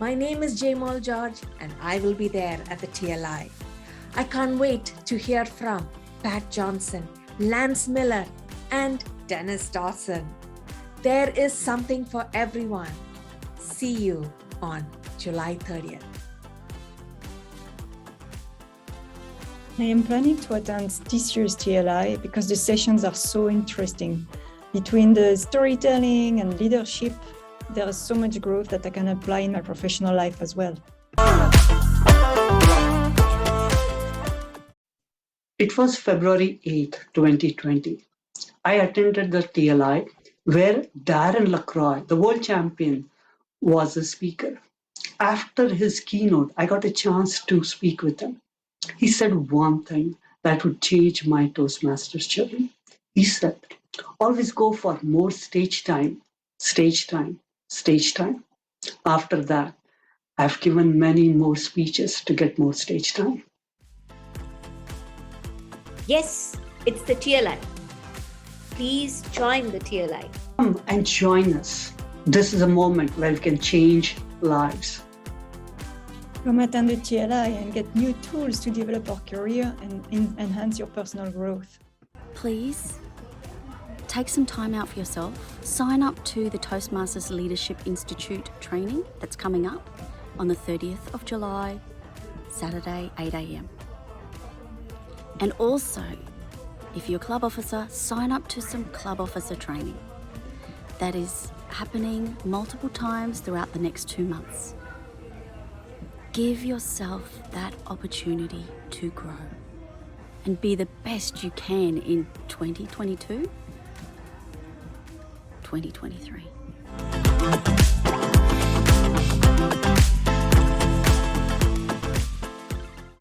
My name is Jamal George and I will be there at the TLI. I can't wait to hear from Pat Johnson, Lance Miller, and Dennis Dawson. There is something for everyone. See you on July 30th. I am planning to attend this year's TLI because the sessions are so interesting. Between the storytelling and leadership, there is so much growth that I can apply in my professional life as well. It was February 8th, 2020. I attended the TLI where Darren LaCroix, the world champion, was a speaker. After his keynote, I got a chance to speak with him. He said one thing that would change my Toastmasters journey. He said, always go for more stage time, stage time, stage time. After that, I've given many more speeches to get more stage time. Yes, it's the TLI. Please join the TLI. Come and join us. This is a moment where we can change lives. Come attend the TLI and get new tools to develop our career and enhance your personal growth. Please take some time out for yourself. Sign up to the Toastmasters Leadership Institute training that's coming up on the 30th of July, Saturday, 8 a.m. And also, if you're a club officer, sign up to some club officer training. That is happening multiple times throughout the next 2 months. Give yourself that opportunity to grow and be the best you can in 2022, 2023.